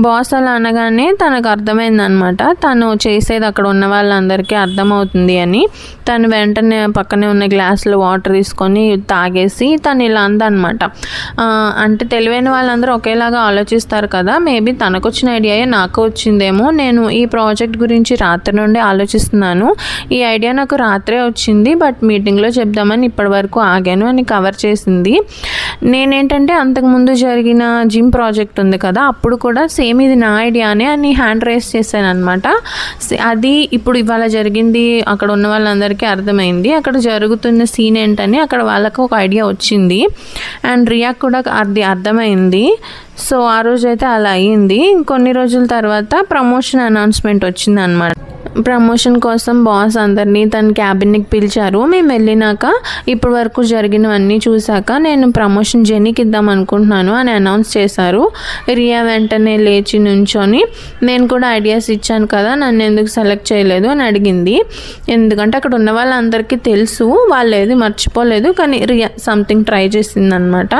Boss అలా అనగానే తనకు అర్థమైందనమాట, తను చేసేది అక్కడ ఉన్న వాళ్ళందరికీ అర్థమవుతుంది అని. తను వెంటనే పక్కనే ఉన్న గ్లాసులో వాటర్ తీసుకొని తాగేసి తను ఇలా అందనమాట. అంటే తెలివైన వాళ్ళందరూ ఒకేలాగా ఆలోచిస్తారు కదా, మేబీ తనకు వచ్చిన ఐడియాయే నాకు వచ్చిందేమో. నేను ఈ ప్రాజెక్ట్ గురించి రాత్రి నుండి ఆలోచిస్తున్నాను, ఈ ఐడియా నాకు రాత్రే వచ్చింది, బట్ మీటింగ్లో చెప్దామని ఇప్పటి వరకు ఆగాను అని కవర్ చేసింది. నేనేంటంటే అంతకుముందు జరిగిన జిమ్ ప్రాజెక్ట్ ఉంది కదా, అప్పుడు కూడా సేమ్ ఇది నా ఐడియానే అని హ్యాండ్ రైస్ చేశాను అనమాట. అది ఇప్పుడు ఇవాళ జరిగింది అక్కడ ఉన్న వాళ్ళందరికీ అర్థమైంది. అక్కడ జరుగుతున్న సీన్ ఏంటని అక్కడ వాళ్ళకు ఒక ఐడియా వచ్చింది అండ్ రియాకు కూడా అది అర్థమైంది. సో ఆ రోజైతే అలా అయ్యింది. కొన్ని రోజుల తర్వాత ప్రమోషన్ అనౌన్స్మెంట్ వచ్చింది అనమాట. ప్రమోషన్ కోసం బాస్ అందరినీ తన క్యాబిన్కి పిలిచారు. మేము వెళ్ళినాక ఇప్పటి వరకు జరిగినవన్నీ చూశాక నేను ప్రమోషన్ జెన్నీకి ఇద్దాం అనుకుంటున్నాను అని అనౌన్స్ చేశారు. రియా వెంటనే లేచి నుంచొని నేను కూడా ఐడియాస్ ఇచ్చాను కదా, నన్ను ఎందుకు సెలెక్ట్ చేయలేదు అని అడిగింది. ఎందుకంటే అక్కడ ఉన్న వాళ్ళందరికీ తెలుసు, వాళ్ళు ఏది మర్చిపోలేదు, కానీ రియా సంథింగ్ ట్రై చేసిందనమాట.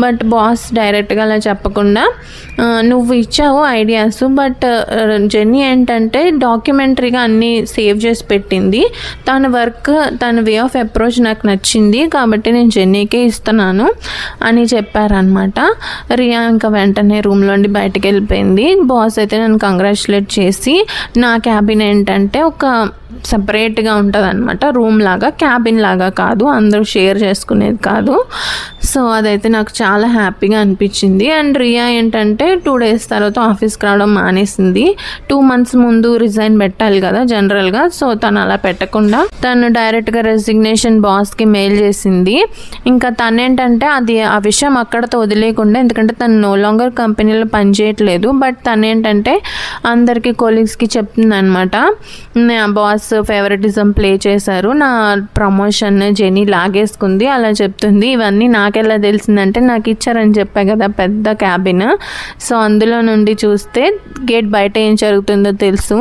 బట్ బాస్ డైరెక్ట్గా అలా చెప్పకుండా నువ్వు ఇచ్చావు ఐడియాస్, బట్ జెన్నీ ఏంటంటే డాక్యుమెంటరీగా అన్నీ సేవ్ చేసి పెట్టింది, తన వర్క్ తన వే ఆఫ్ అప్రోచ్ నాకు నచ్చింది కాబట్టి నేను జెన్నీకే ఇస్తున్నాను అని చెప్పారనమాట. రియా ఇంకా వెంటనే రూమ్లోండి బయటకు వెళ్ళిపోయింది. బాస్ అయితే నన్ను కంగ్రాచులేట్ చేసి, నా క్యాబిన్ ఏంటంటే ఒక సపరేట్గా ఉంటుంది అనమాట, రూమ్ లాగా, క్యాబిన్ లాగా కాదు, అందరూ షేర్ చేసుకునేది కాదు. సో అదైతే నాకు చాలా హ్యాపీగా అనిపించింది. అండ్ రియా ఏంటంటే 2 days తర్వాత ఆఫీస్కి రావడం మానేసింది. 2 months ముందు రిజైన్ పెట్టాలి కదా జనరల్గా, సో తను అలా పెట్టకుండా తను డైరెక్ట్గా రెసిగ్నేషన్ బాస్కి మెయిల్ చేసింది. ఇంకా తనేంటంటే ఆ విషయం అక్కడతో వదిలేయకుండా, ఎందుకంటే తను నో లాంగర్ కంపెనీలో పనిచేయట్లేదు, బట్ తనేంటంటే అందరికీ కొలీగ్స్కి చెప్తుంది అనమాట, బాస్ ఫేవరెటిజం ప్లే చేశారు, నా ప్రమోషన్ జెనీ లాగేసుకుంది అలా చెప్తుంది. ఇవన్నీ నాకెలా తెలిసిందంటే నాకు ఇచ్చారని చెప్పా కదా పెద్ద క్యాబిన్, సో అందులో నుండి చూస్తే గేట్ బయట ఏం జరుగుతుందో తెలుసు.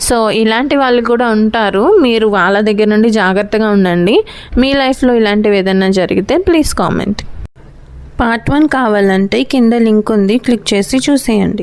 సో ఇలాంటి వాళ్ళు కూడా ఉంటారు, మీరు వాళ్ళ దగ్గర నుండి జాగ్రత్తగా ఉండండి. మీ లైఫ్లో ఇలాంటివి ఏదైనా జరిగితే ప్లీజ్ కామెంట్. Part 1 కావాలంటే కింద లింక్ ఉంది, క్లిక్ చేసి చూసేయండి.